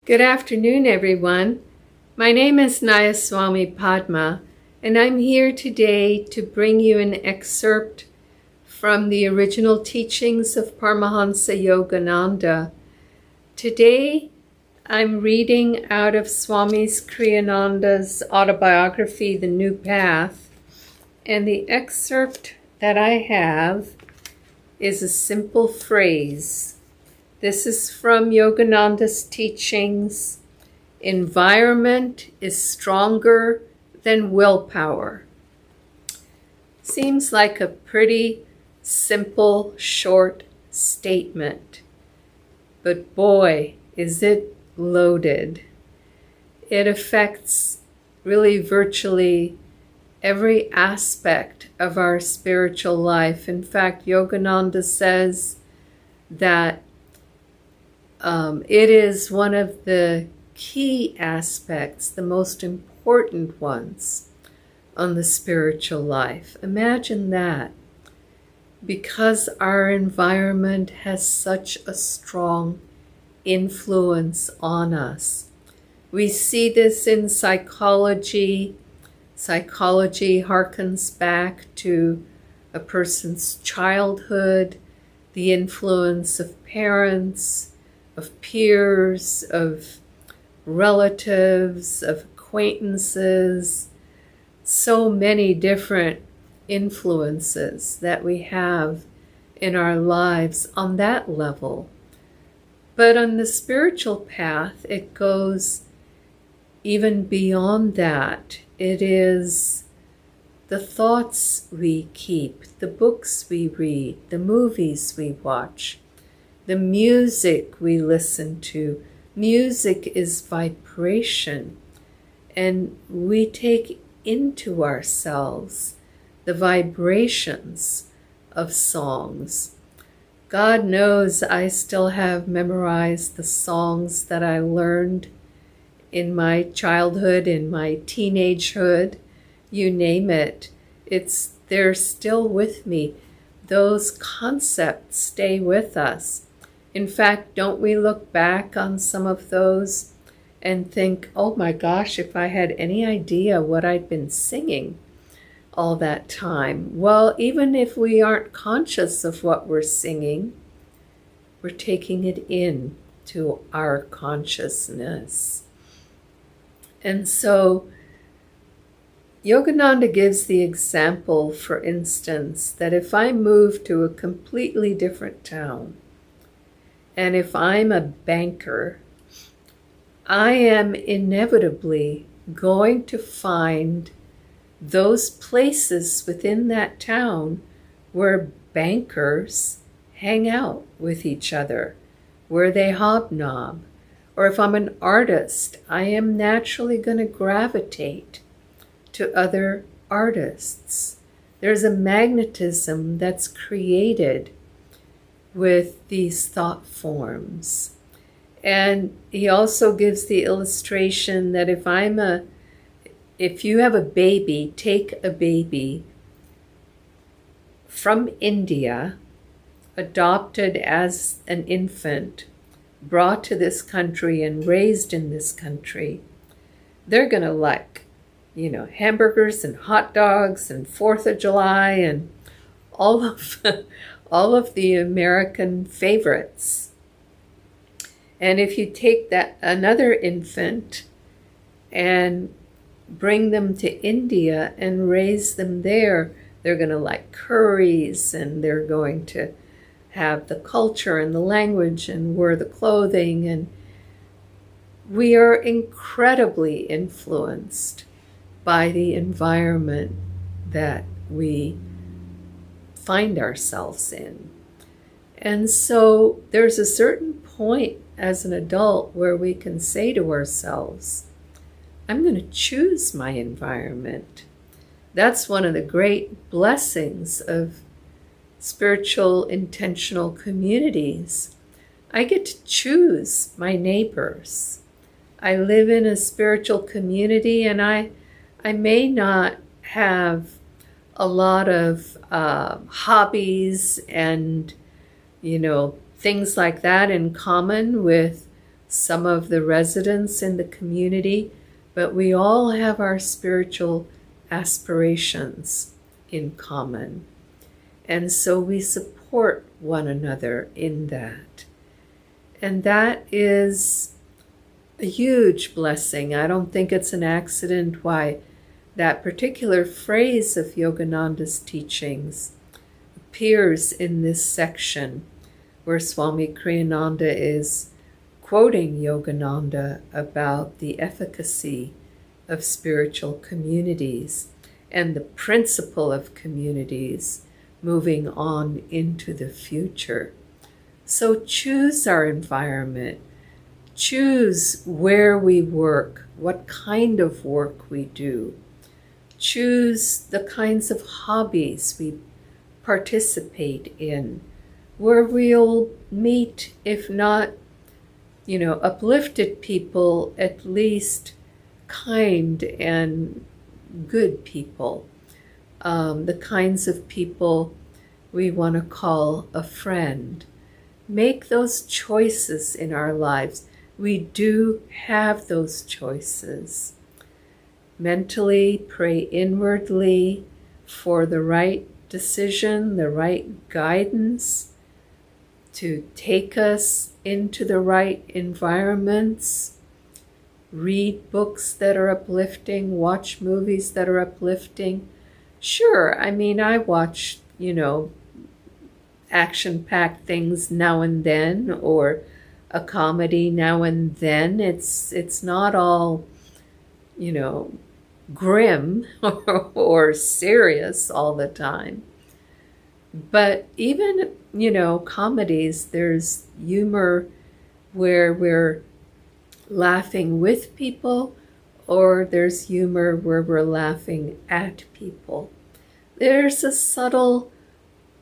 Good afternoon, everyone. My name is Nayaswami Padma, and I'm here today to bring you an excerpt from the original teachings of Paramahansa Yogananda. Today, I'm reading out of Swami Kriyananda's autobiography, The New Path, and the excerpt that I have is a simple phrase. This is from Yogananda's teachings. Environment is stronger than willpower. Seems like a pretty simple, short statement. But boy, is it loaded. It affects really virtually every aspect of our spiritual life. In fact, Yogananda says that it is one of the key aspects, the most important ones on the spiritual life. Imagine that, because our environment has such a strong influence on us. We see this in psychology. Psychology harkens back to a person's childhood, the influence of parents, of peers, of relatives, of acquaintances, so many different influences that we have in our lives on that level. But on the spiritual path, it goes even beyond that. It is the thoughts we keep, the books we read, the movies we watch, the music we listen to. Music is vibration, and we take into ourselves the vibrations of songs. God knows I still have memorized the songs that I learned in my childhood, in my teenagehood, you name it. They're still with me. Those concepts stay with us. In fact, don't we look back on some of those and think, oh my gosh, if I had any idea what I'd been singing all that time. Well, even if we aren't conscious of what we're singing, we're taking it in to our consciousness. And so Yogananda gives the example, for instance, that if I move to a completely different town, and if I'm a banker, I am inevitably going to find those places within that town where bankers hang out with each other, where they hobnob. Or if I'm an artist, I am naturally going to gravitate to other artists. There's a magnetism that's created with these thought forms. And he also gives the illustration that if you have a baby, take a baby from India, adopted as an infant, brought to this country and raised in this country, they're going to like, hamburgers and hot dogs and 4th of July and all of the American favorites. And if you take another infant and bring them to India and raise them there, they're going to like curries, and they're going to have the culture and the language and wear the clothing. And we are incredibly influenced by the environment that we find ourselves in. And so there's a certain point as an adult where we can say to ourselves, I'm going to choose my environment. That's one of the great blessings of spiritual intentional communities. I get to choose my neighbors. I live in a spiritual community, and I may not have a lot of hobbies and, things like that in common with some of the residents in the community, but we all have our spiritual aspirations in common. And so we support one another in that. And that is a huge blessing. I don't think it's an accident why that particular phrase of Yogananda's teachings appears in this section where Swami Kriyananda is quoting Yogananda about the efficacy of spiritual communities and the principle of communities moving on into the future. So choose our environment. Choose where we work, what kind of work we do. Choose the kinds of hobbies we participate in, where we'll meet, if not, uplifted people, at least kind and good people. The kinds of people we want to call a friend. Make those choices in our lives. We do have those choices. Mentally pray inwardly for the right decision, the right guidance to take us into the right environments. Read books that are uplifting, watch movies that are uplifting. Sure, I watch, action-packed things now and then, or a comedy now and then. It's not all, grim or serious all the time. But even, comedies, there's humor where we're laughing with people, or there's humor where we're laughing at people. There's a subtle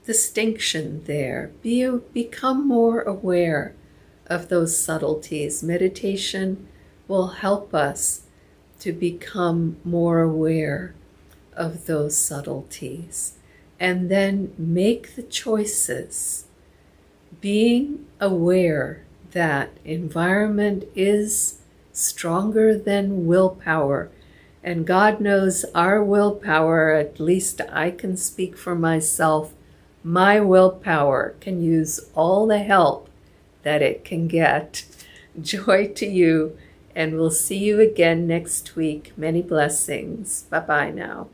distinction there. Become more aware of those subtleties. Meditation will help us to become more aware of those subtleties, and then make the choices, being aware that environment is stronger than willpower. And God knows our willpower, at least I can speak for myself, my willpower can use all the help that it can get. Joy to you, and we'll see you again next week. Many blessings. Bye-bye now.